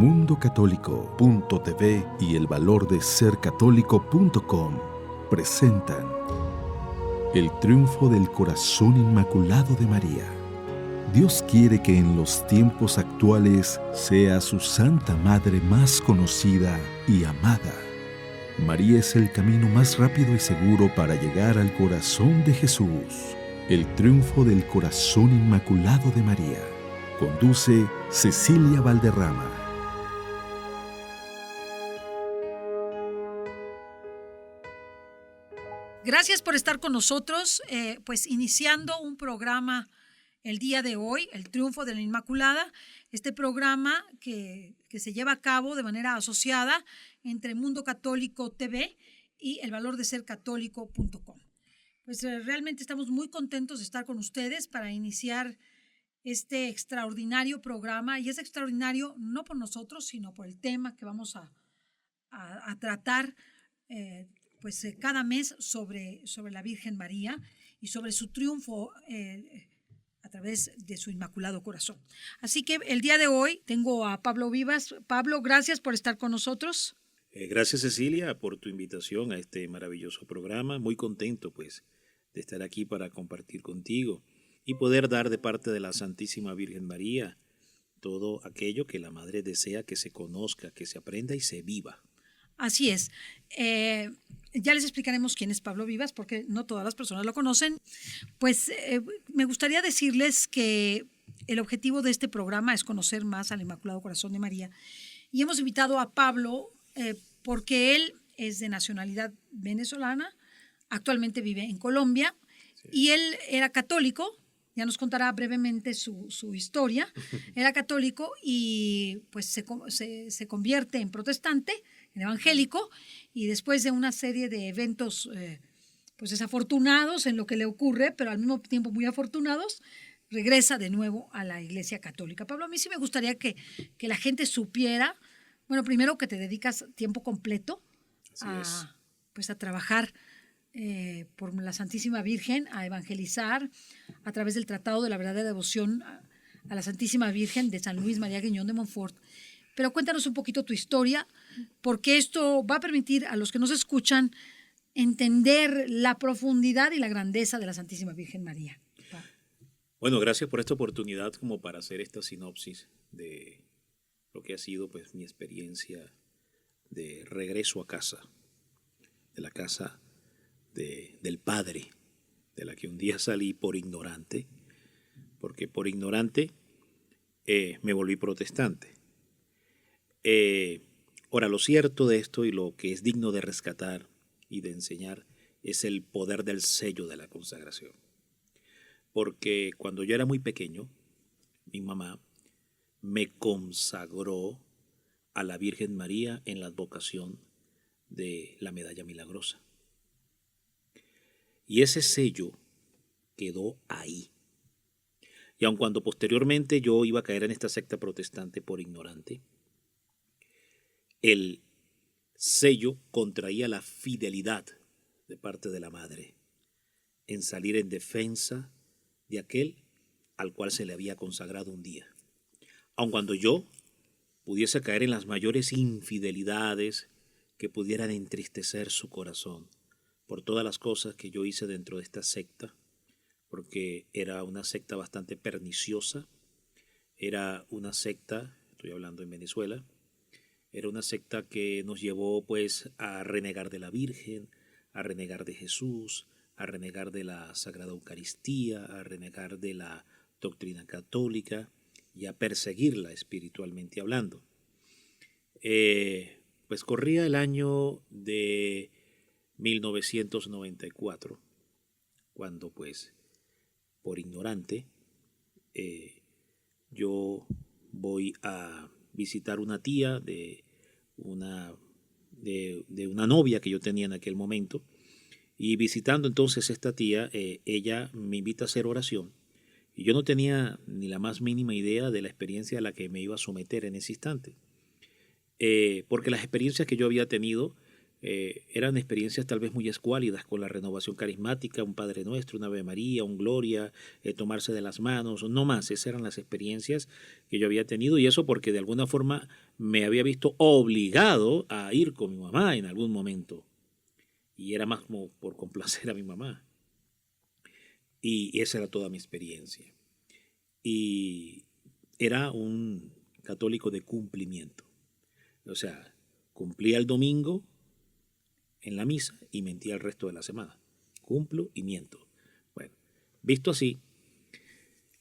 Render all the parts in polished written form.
Mundocatólico.tv y El Valor de Ser Católico.com presentan El triunfo del corazón inmaculado de María. Dios quiere que en los tiempos actuales sea su Santa Madre más conocida y amada. María es el camino más rápido y seguro para llegar al corazón de Jesús. El triunfo del corazón inmaculado de María. Conduce Cecilia Valderrama. Gracias por estar con nosotros, pues iniciando un programa el día de hoy, El Triunfo de la Inmaculada, este programa que se lleva a cabo de manera asociada entre Mundo Católico TV y El Valor de Ser Católico.com. Pues realmente estamos muy contentos de estar con ustedes para iniciar este extraordinario programa, y es extraordinario no por nosotros, sino por el tema que vamos a tratar cada mes sobre la Virgen María y sobre su triunfo a través de su Inmaculado Corazón. Así que el día de hoy tengo a Pablo Vivas. Pablo, gracias por estar con nosotros. Gracias, Cecilia, por tu invitación a este maravilloso programa. Muy contento pues de estar aquí para compartir contigo y poder dar de parte de la Santísima Virgen María todo aquello que la Madre desea que se conozca, que se aprenda y se viva. Así es. Ya les explicaremos quién es Pablo Vivas, porque no todas las personas lo conocen. Pues me gustaría decirles que el objetivo de este programa es conocer más al Inmaculado Corazón de María. Y hemos invitado a Pablo porque él es de nacionalidad venezolana, actualmente vive en Colombia, sí. Y él era católico. Ya nos contará brevemente su historia. Era católico y pues se convierte en protestante, en evangélico, y después de una serie de eventos pues desafortunados en lo que le ocurre, pero al mismo tiempo muy afortunados, regresa de nuevo a la Iglesia Católica. Pablo, a mí sí me gustaría que la gente supiera, bueno, primero que te dedicas tiempo completo a trabajar por la Santísima Virgen, a evangelizar a través del Tratado de la Verdadera Devoción a la Santísima Virgen de San Luis María Griñón de Montfort. Pero cuéntanos un poquito tu historia, porque esto va a permitir a los que nos escuchan entender la profundidad y la grandeza de la Santísima Virgen María. Bueno, gracias por esta oportunidad como para hacer esta sinopsis de lo que ha sido pues mi experiencia de regreso a casa, de la casa del Padre, de la que un día salí por ignorante, porque por ignorante me volví protestante. Ahora, lo cierto de esto y lo que es digno de rescatar y de enseñar es el poder del sello de la consagración. Porque cuando yo era muy pequeño, mi mamá me consagró a la Virgen María en la advocación de la Medalla Milagrosa. Y ese sello quedó ahí. Y aun cuando posteriormente yo iba a caer en esta secta protestante por ignorante, el sello contraía la fidelidad de parte de la Madre en salir en defensa de aquel al cual se le había consagrado un día. Aun cuando yo pudiese caer en las mayores infidelidades que pudieran entristecer su corazón, por todas las cosas que yo hice dentro de esta secta, porque era una secta bastante perniciosa, era una secta, estoy hablando en Venezuela, era una secta que nos llevó pues a renegar de la Virgen, a renegar de Jesús, a renegar de la Sagrada Eucaristía, a renegar de la doctrina católica y a perseguirla espiritualmente hablando. Pues corría el año de 1994, cuando pues por ignorante yo voy a visitar una tía de una novia que yo tenía en aquel momento, y visitando entonces esta tía, ella me invita a hacer oración y yo no tenía ni la más mínima idea de la experiencia a la que me iba a someter en ese instante, porque las experiencias que yo había tenido eran experiencias tal vez muy escuálidas con la renovación carismática, un Padre Nuestro, una Ave María, un Gloria, tomarse de las manos, no más. Esas eran las experiencias que yo había tenido, y eso porque de alguna forma me había visto obligado a ir con mi mamá en algún momento. Y era más como por complacer a mi mamá. Y esa era toda mi experiencia. Y era un católico de cumplimiento. O sea, cumplía el domingo en la misa y mentía el resto de la semana. Cumplo y miento. Bueno, visto así,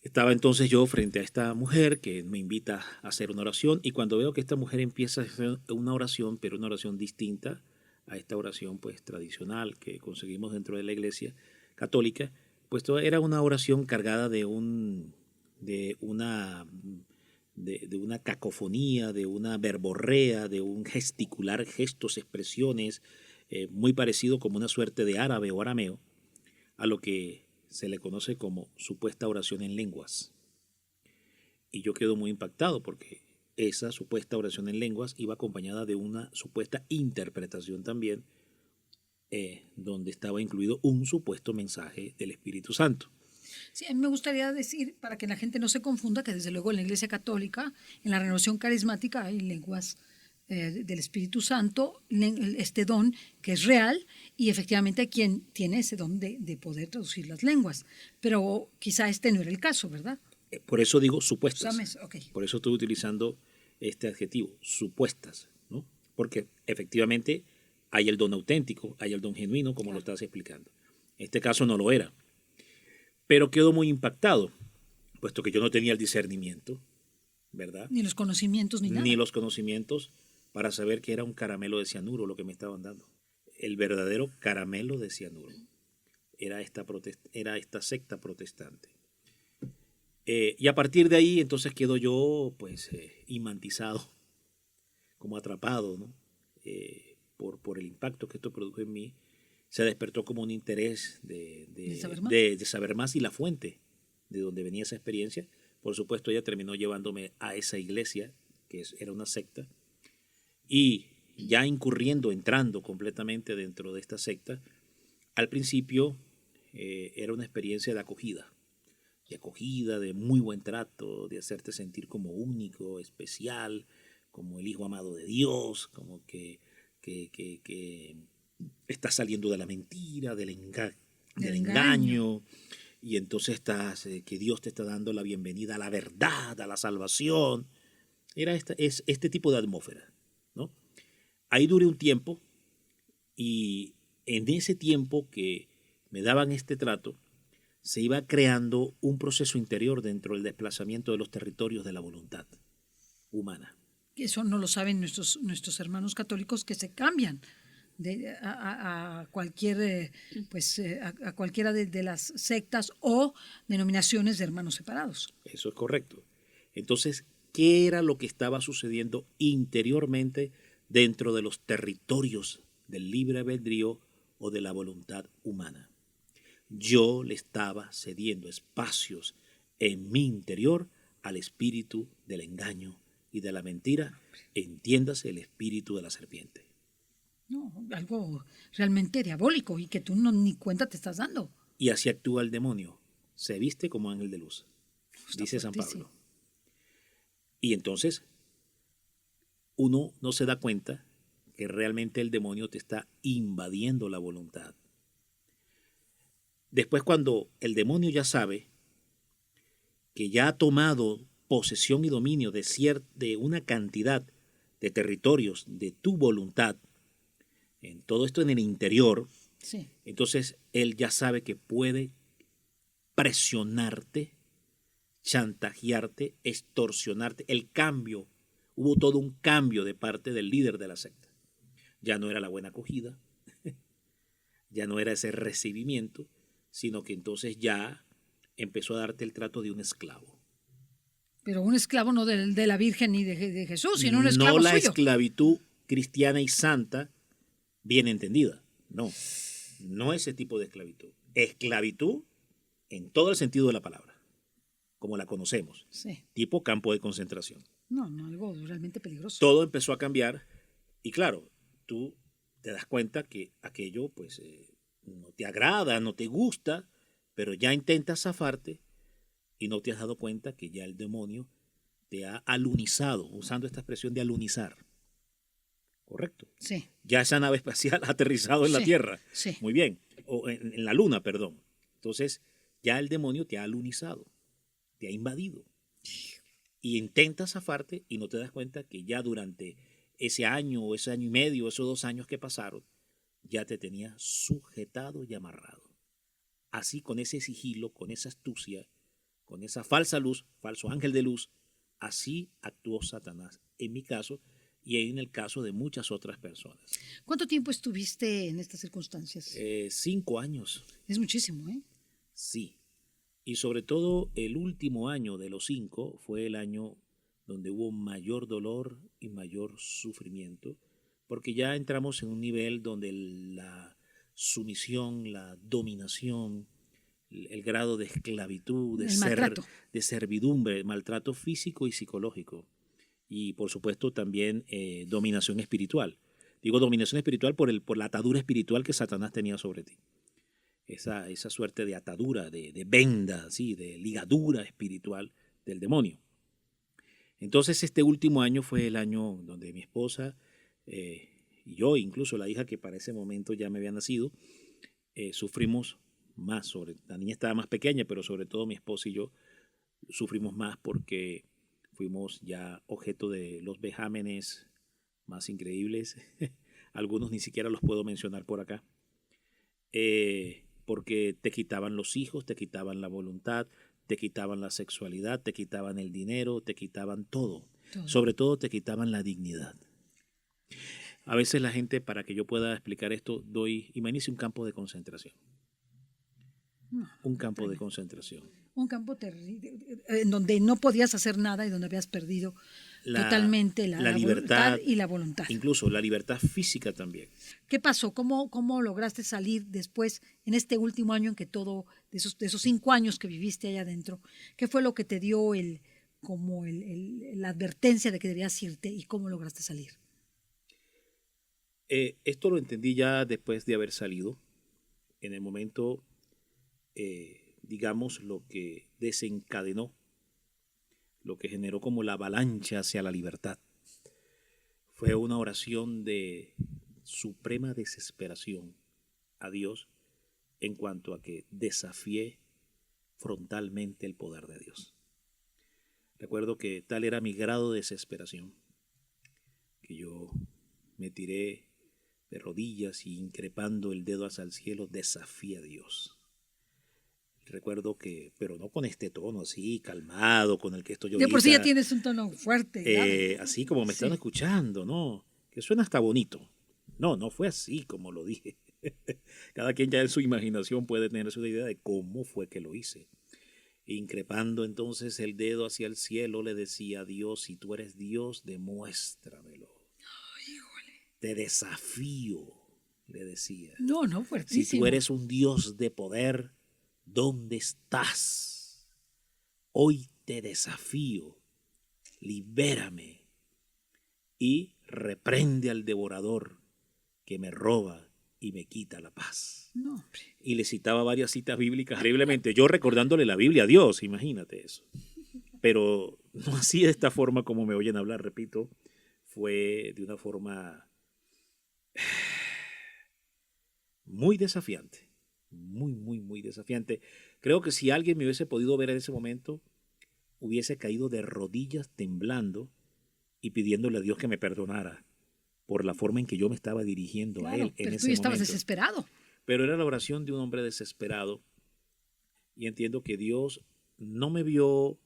estaba entonces yo frente a esta mujer que me invita a hacer una oración, y cuando veo que esta mujer empieza a hacer una oración, pero una oración distinta a esta oración pues tradicional que conseguimos dentro de la Iglesia católica, pues era una oración cargada de una cacofonía, de una verborrea, de un gesticular, gestos, expresiones, muy parecido como una suerte de árabe o arameo, a lo que se le conoce como supuesta oración en lenguas. Y yo quedo muy impactado porque esa supuesta oración en lenguas iba acompañada de una supuesta interpretación también, donde estaba incluido un supuesto mensaje del Espíritu Santo. Sí, a mí me gustaría decir, para que la gente no se confunda, que desde luego en la Iglesia Católica, en la renovación carismática, hay lenguas del Espíritu Santo, este don que es real, y efectivamente hay quien tiene ese don de poder traducir las lenguas. Pero quizá este no era el caso, ¿verdad? Por eso digo supuestas. Okay. Por eso estoy utilizando este adjetivo, supuestas, ¿no? Porque efectivamente hay el don auténtico, hay el don genuino, como lo estás explicando. En este caso no lo era. Pero quedo muy impactado, puesto que yo no tenía el discernimiento, ¿verdad? Ni los conocimientos, ni nada. Ni los conocimientos para saber que era un caramelo de cianuro lo que me estaban dando. El verdadero caramelo de cianuro. Era esta secta protestante. Y a partir de ahí, entonces quedo yo, pues, imantizado, como atrapado, ¿no? Por el impacto que esto produjo en mí. Se despertó como un interés de saber más, y la fuente de donde venía esa experiencia. Por supuesto, ella terminó llevándome a esa iglesia, que era una secta, y ya entrando completamente dentro de esta secta, al principio era una experiencia de acogida, de muy buen trato, de hacerte sentir como único, especial, como el hijo amado de Dios, como que estás saliendo de la mentira, del engaño, y entonces que Dios te está dando la bienvenida a la verdad, a la salvación. Era este tipo de atmósfera, ¿no? Ahí duré un tiempo, y en ese tiempo que me daban este trato, se iba creando un proceso interior dentro del desplazamiento de los territorios de la voluntad humana. Eso no lo saben nuestros hermanos católicos, que se cambian a cualquiera de las sectas o denominaciones de hermanos separados. Eso es correcto. Entonces, ¿qué era lo que estaba sucediendo interiormente dentro de los territorios del libre albedrío o de la voluntad humana? Yo le estaba cediendo espacios en mi interior al espíritu del engaño y de la mentira, entiéndase, el espíritu de la serpiente. No, algo realmente diabólico, y que tú ni cuenta te estás dando. Y así actúa el demonio. Se viste como ángel de luz, dice San Pablo. Y entonces uno no se da cuenta que realmente el demonio te está invadiendo la voluntad. Después, cuando el demonio ya sabe que ya ha tomado posesión y dominio de una cantidad de territorios de tu voluntad, en todo esto en el interior, sí, entonces él ya sabe que puede presionarte, chantajearte, extorsionarte. Hubo todo un cambio de parte del líder de la secta. Ya no era la buena acogida, ya no era ese recibimiento, sino que entonces ya empezó a darte el trato de un esclavo. Pero un esclavo no de la Virgen ni de Jesús, sino un esclavo suyo. No la suyo. Esclavitud cristiana y santa bien entendida. No ese tipo de esclavitud. Esclavitud en todo el sentido de la palabra, como la conocemos. Sí. Tipo campo de concentración. No, algo realmente peligroso. Todo empezó a cambiar, y claro, tú te das cuenta que aquello pues no te agrada, no te gusta, pero ya intentas zafarte y no te has dado cuenta que ya el demonio te ha alunizado, usando esta expresión de alunizar. Correcto. Sí, Ya esa nave espacial ha aterrizado en la sí, Tierra. sí. Muy bien. O en la Luna, perdón. Entonces, ya el demonio te ha alunizado, te ha invadido. Y intentas zafarte y no te das cuenta que ya durante ese año o ese año y medio, esos 2 años que pasaron, ya te tenía sujetado y amarrado. Así, con ese sigilo, con esa astucia, con esa falsa luz, falso ángel de luz, así actuó Satanás en mi caso y en el caso de muchas otras personas. ¿Cuánto tiempo estuviste en estas circunstancias? 5 años, Es muchísimo, ¿eh? sí. Y sobre todo el último año de los 5 fue el año donde hubo mayor dolor y mayor sufrimiento, porque ya entramos en un nivel donde la sumisión, la dominación, el grado de esclavitud, El maltrato. de servidumbre, maltrato físico y psicológico. Y por supuesto también dominación espiritual. Digo dominación espiritual por la atadura espiritual que Satanás tenía sobre ti. Esa suerte de atadura, de venda, ¿sí? De ligadura espiritual del demonio. Entonces este último año fue el año donde mi esposa y yo, incluso la hija que para ese momento ya me había nacido, sufrimos más. La niña estaba más pequeña, pero sobre todo mi esposa y yo sufrimos más porque fuimos ya objeto de los vejámenes más increíbles. Algunos ni siquiera los puedo mencionar por acá. Porque te quitaban los hijos, te quitaban la voluntad, te quitaban la sexualidad, te quitaban el dinero, te quitaban todo. Sobre todo te quitaban la dignidad. A veces la gente, para que yo pueda explicar esto, imagínese un campo de concentración. Un campo de concentración. Un campo terrible, en donde no podías hacer nada y donde habías perdido totalmente la libertad y la voluntad. Incluso la libertad física también. ¿Qué pasó? ¿Cómo lograste salir después, en este último año en que todo, de esos 5 años que viviste allá adentro? ¿Qué fue lo que te dio la advertencia de que debías irte y cómo lograste salir? Esto lo entendí ya después de haber salido. En el momento, digamos, lo que desencadenó, lo que generó como la avalancha hacia la libertad, fue una oración de suprema desesperación a Dios en cuanto a que desafié frontalmente el poder de Dios. Recuerdo que tal era mi grado de desesperación que yo me tiré de rodillas y increpando el dedo hacia el cielo desafié a Dios. Recuerdo que, pero no con este tono así, calmado, con el que estoy yo. De por sí ya tienes un tono fuerte. Así como me están escuchando, ¿no? Que suena hasta bonito. No fue así como lo dije. Cada quien ya en su imaginación puede tener su idea de cómo fue que lo hice. Increpando entonces el dedo hacia el cielo, le decía a Dios, si tú eres Dios, demuéstramelo. Te desafío, le decía. No, fuertísimo. Si tú eres un Dios de poder, ¿dónde estás? Hoy te desafío, libérame y reprende al devorador que me roba y me quita la paz. No, hombre. Y le citaba varias citas bíblicas terriblemente, yo recordándole la Biblia a Dios, imagínate eso. Pero no así de esta forma como me oyen hablar, repito, fue de una forma muy desafiante. Muy desafiante. Creo que si alguien me hubiese podido ver en ese momento, hubiese caído de rodillas temblando y pidiéndole a Dios que me perdonara por la forma en que yo me estaba dirigiendo a Él en ese momento. Tú estabas desesperado. Pero era la oración de un hombre desesperado y entiendo que Dios no me vio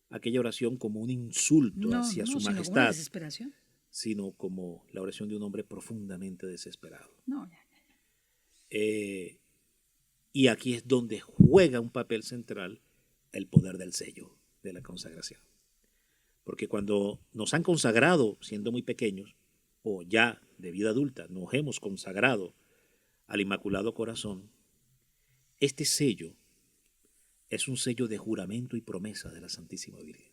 aquella oración como un insulto hacia su majestad, como una desesperación, sino como la oración de un hombre profundamente desesperado. Y aquí es donde juega un papel central el poder del sello de la consagración. Porque cuando nos han consagrado siendo muy pequeños, o ya de vida adulta, nos hemos consagrado al Inmaculado Corazón, este sello es un sello de juramento y promesa de la Santísima Virgen.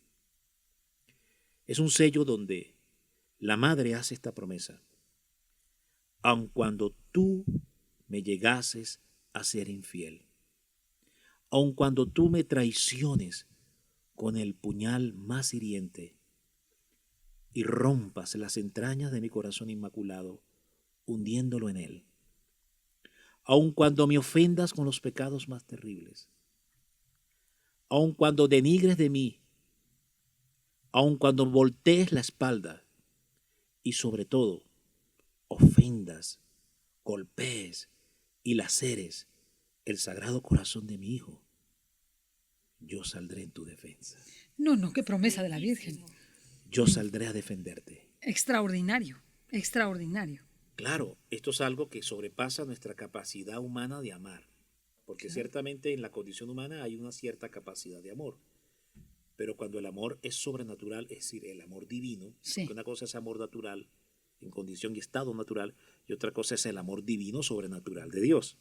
Es un sello donde la Madre hace esta promesa. aun cuando tú me llegases a ser infiel, aun cuando tú me traiciones con el puñal más hiriente y rompas las entrañas de mi corazón inmaculado, hundiéndolo en él, aun cuando me ofendas con los pecados más terribles, aun cuando denigres de mí, aun cuando voltees la espalda y sobre todo ofendas, golpees y laceres el sagrado corazón de mi hijo, yo saldré en tu defensa. No, no, qué promesa de la Virgen. Yo saldré a defenderte. Extraordinario, extraordinario. Claro, esto es algo que sobrepasa nuestra capacidad humana de amar, porque ciertamente en la condición humana hay una cierta capacidad de amor, pero cuando el amor es sobrenatural, es decir, el amor divino, Sí. porque una cosa es amor natural en condición y estado natural, y otra cosa es el amor divino sobrenatural de Dios.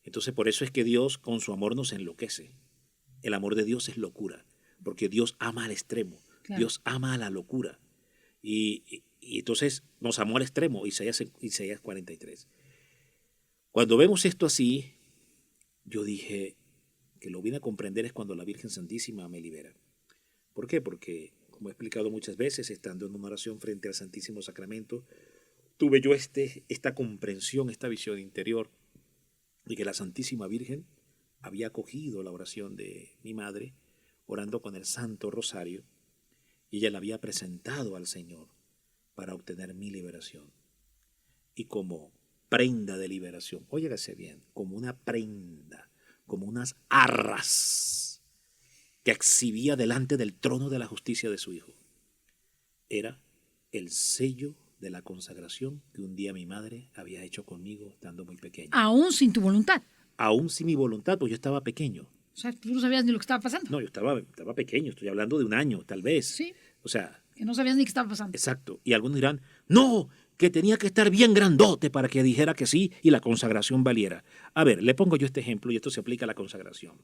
Entonces por eso es que Dios con su amor nos enloquece. El amor de Dios es locura, porque Dios ama al extremo, Claro. Dios ama a la locura. Y entonces nos amó al extremo, Isaías 43. Cuando vemos esto así, yo dije que lo vine a comprender es cuando la Virgen Santísima me libera. ¿Por qué? Porque, como he explicado muchas veces, estando en una oración frente al Santísimo Sacramento, tuve yo esta comprensión, esta visión interior de que la Santísima Virgen había acogido la oración de mi madre, orando con el Santo Rosario, y ella la había presentado al Señor para obtener mi liberación. Y como prenda de liberación, óigase bien, como una prenda, como unas arras que exhibía delante del trono de la justicia de su Hijo, era el sello de la consagración que un día mi madre había hecho conmigo estando muy pequeño. Aún sin tu voluntad. Aún sin mi voluntad, pues yo estaba pequeño. O sea, tú no sabías ni lo que estaba pasando. No, yo estaba pequeño, estoy hablando de un año, tal vez. Sí. O sea, Que no sabías ni qué estaba pasando. exacto. Y algunos dirán, no, que tenía que estar bien grandote para que dijera que sí y la consagración valiera. A ver, le pongo yo este ejemplo y esto se aplica a la consagración.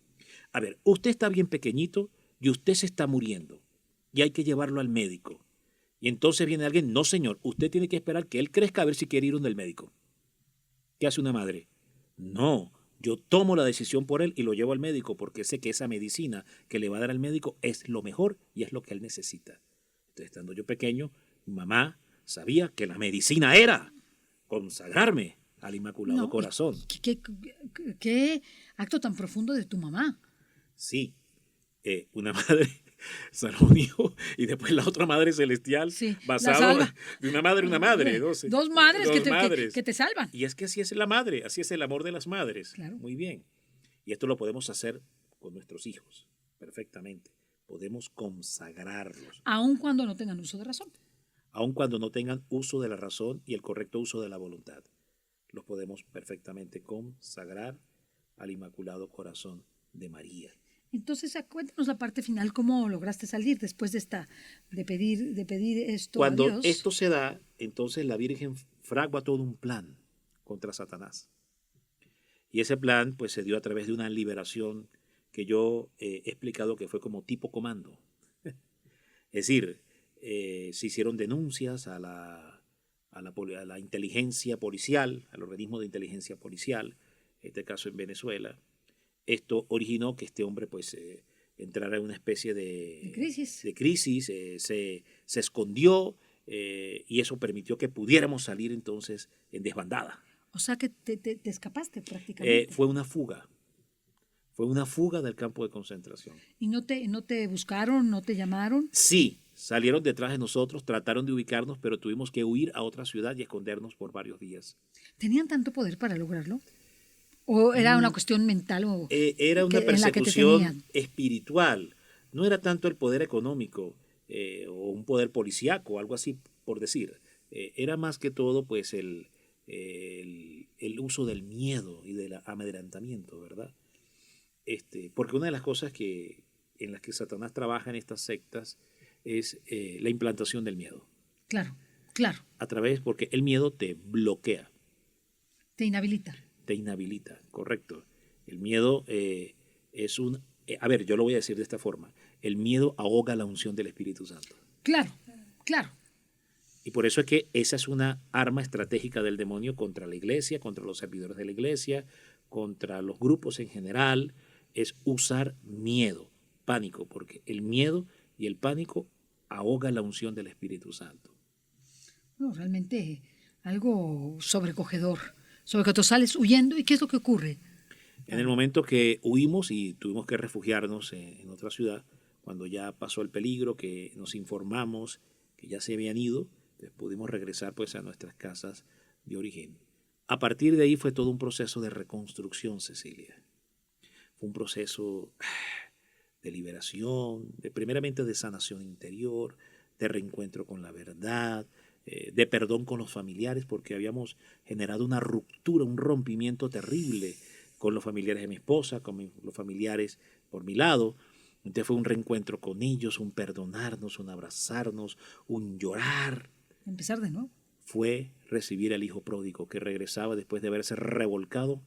A ver, usted está bien pequeñito y usted se está muriendo y hay que llevarlo al médico. Y entonces viene alguien, no señor, usted tiene que esperar que él crezca a ver si quiere ir donde el médico. ¿Qué hace una madre? No, yo tomo la decisión por él y lo llevo al médico porque sé que esa medicina que le va a dar al médico es lo mejor y es lo que él necesita. Entonces, estando yo pequeño, mi mamá sabía que la medicina era consagrarme al Inmaculado No, Corazón. ¿Qué acto tan profundo de tu mamá? Sí, una madre salvó un hijo y después la otra madre celestial, Sí, la basado salva. de una madre, una madre. Dos madres, que te salvan. Y es que así es la madre, así es el amor de las madres. Claro. Muy bien. Y esto lo podemos hacer con nuestros hijos, perfectamente. Podemos consagrarlos, Aun cuando no tengan uso de razón. aun cuando no tengan uso de la razón y el correcto uso de la voluntad. Los podemos perfectamente consagrar al Inmaculado Corazón de María. Entonces, cuéntanos la parte final, ¿cómo lograste salir después de pedir esto Cuando a Dios? esto se da, entonces la Virgen fragua todo un plan contra Satanás. Y ese plan pues se dio a través de una liberación que yo he explicado que fue como tipo comando. Es decir, se hicieron denuncias a la inteligencia policial, al organismo de inteligencia policial, en este caso en Venezuela. Esto originó que este hombre pues entrara en una especie de crisis, se escondió y eso permitió que pudiéramos salir entonces en desbandada. O sea que te escapaste prácticamente. Fue una fuga del campo de concentración. ¿Y no te buscaron, no te llamaron? Sí, salieron detrás de nosotros, trataron de ubicarnos, pero tuvimos que huir a otra ciudad y escondernos por varios días. ¿Tenían tanto poder para lograrlo? ¿O era una cuestión mental? Era una en la que te persecución tenían? espiritual. No era tanto el poder económico o un poder policíaco, algo así por decir. Era más que todo pues el uso del miedo y del amedrentamiento, ¿verdad? Porque una de las cosas en las que Satanás trabaja en estas sectas es la implantación del miedo. Claro. Porque el miedo te bloquea. Te inhabilita. Te inhabilita, correcto. El miedo es a ver, yo lo voy a decir de esta forma. El miedo ahoga la unción del Espíritu Santo. Claro. Y por eso es que esa es una arma estratégica del demonio contra la iglesia, contra los servidores de la iglesia, contra los grupos en general, es usar miedo, pánico, porque el miedo y el pánico ahoga la unción del Espíritu Santo. No, realmente algo sobrecogedor. Sobre que tú sales huyendo, ¿y qué es lo que ocurre? En el momento que huimos y tuvimos que refugiarnos en otra ciudad, cuando ya pasó el peligro, que nos informamos que ya se habían ido, pues pudimos regresar pues a nuestras casas de origen. A partir de ahí fue todo un proceso de reconstrucción, Cecilia. Fue un proceso de liberación, primeramente de sanación interior, de reencuentro con la verdad, de perdón con los familiares, porque habíamos generado una ruptura, un rompimiento terrible con los familiares de mi esposa, con los familiares por mi lado. Entonces fue un reencuentro con ellos, un perdonarnos, un abrazarnos, un llorar. Empezar de nuevo. Fue recibir al hijo pródigo que regresaba después de haberse revolcado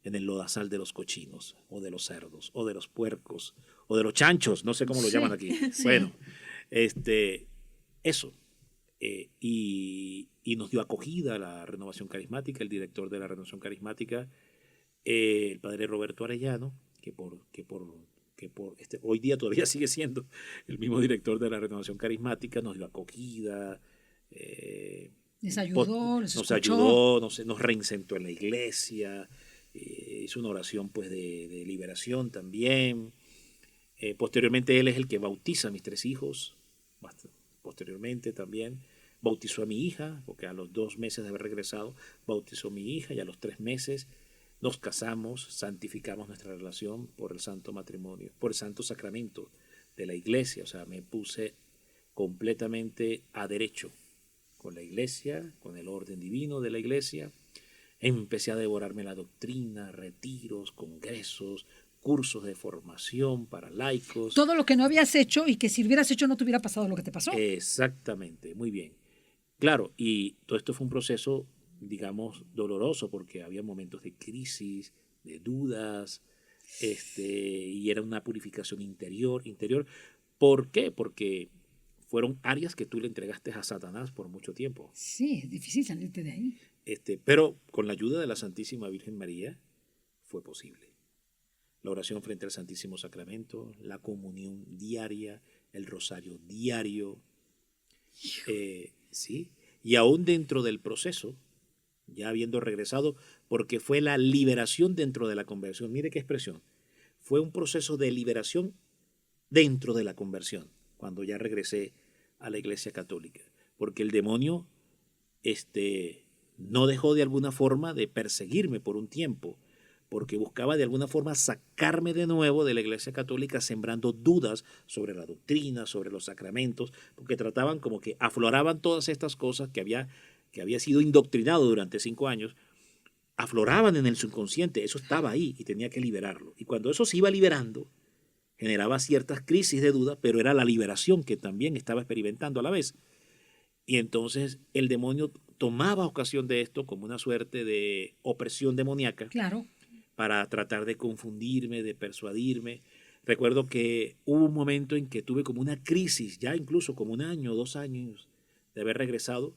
en el lodazal de los cochinos, o de los cerdos, o de los puercos, o de los chanchos, no sé cómo lo llaman aquí. Sí. Bueno, eso. Y nos dio acogida a la Renovación Carismática, el director de la Renovación Carismática, el padre Roberto Arellano, que hoy día todavía sigue siendo el mismo director de la Renovación Carismática, nos dio acogida. Les ayudó, nos reinsentó en la iglesia, hizo una oración pues de liberación también. Posteriormente él es el que bautiza a mis 3 hijos, posteriormente también bautizó a mi hija, porque a los 2 meses de haber regresado bautizó a mi hija, y a los 3 meses nos casamos, santificamos nuestra relación por el santo matrimonio, por el santo sacramento de la iglesia. O sea, me puse completamente a derecho con la iglesia, con el orden divino de la iglesia. Empecé a devorarme la doctrina, retiros, congresos, cursos de formación para laicos. Todo lo que no habías hecho y que si hubieras hecho no te hubiera pasado lo que te pasó. Exactamente, muy bien. Claro, y todo esto fue un proceso, digamos, doloroso, porque había momentos de crisis, de dudas, y era una purificación interior. ¿Por qué? Porque fueron áreas que tú le entregaste a Satanás por mucho tiempo. Sí, es difícil salirte de ahí. Pero con la ayuda de la Santísima Virgen María fue posible. La oración frente al Santísimo Sacramento, la comunión diaria, el rosario diario. Sí, y aún dentro del proceso, ya habiendo regresado, porque fue la liberación dentro de la conversión. Mire qué expresión. Fue un proceso de liberación dentro de la conversión, cuando ya regresé a la Iglesia Católica. Porque el demonio no dejó de alguna forma de perseguirme por un tiempo, porque buscaba de alguna forma sacarme de nuevo de la Iglesia Católica, sembrando dudas sobre la doctrina, sobre los sacramentos, porque trataban como que afloraban todas estas cosas que había sido indoctrinado durante 5 años, afloraban en el subconsciente, eso estaba ahí y tenía que liberarlo. Y cuando eso se iba liberando, generaba ciertas crisis de duda, pero era la liberación que también estaba experimentando a la vez. Y entonces el demonio tomaba ocasión de esto como una suerte de opresión demoníaca. Claro. Para tratar de confundirme, de persuadirme. Recuerdo que hubo un momento en que tuve como una crisis, ya incluso como 1 año, 2 años de haber regresado,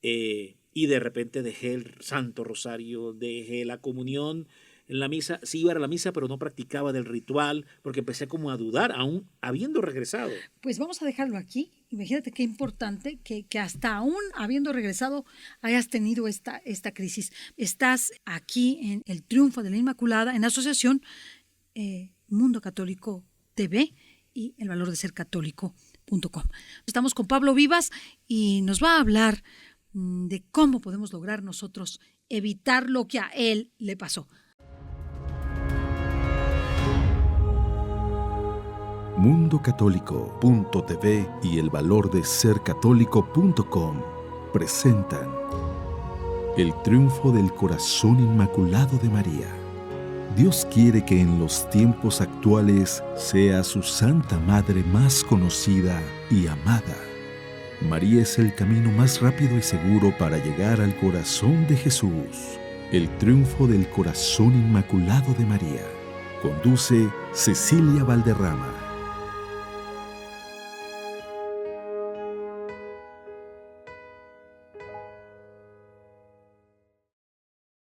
y de repente dejé el Santo Rosario, dejé la comunión en la misa. Sí iba a la misa, pero no practicaba del ritual, porque empecé como a dudar, aún habiendo regresado. Pues vamos a dejarlo aquí. Imagínate qué importante que hasta aún habiendo regresado hayas tenido esta crisis. Estás aquí en el Triunfo de la Inmaculada, en asociación Mundo Católico TV y el valor de ser católico.com. Estamos con Pablo Vivas y nos va a hablar de cómo podemos lograr nosotros evitar lo que a él le pasó. Mundocatólico.tv y el valor de ser católico.com presentan el triunfo del corazón inmaculado de María. Dios quiere que en los tiempos actuales sea su Santa Madre más conocida y amada. María es el camino más rápido y seguro para llegar al corazón de Jesús. El triunfo del corazón inmaculado de María. Conduce Cecilia Valderrama.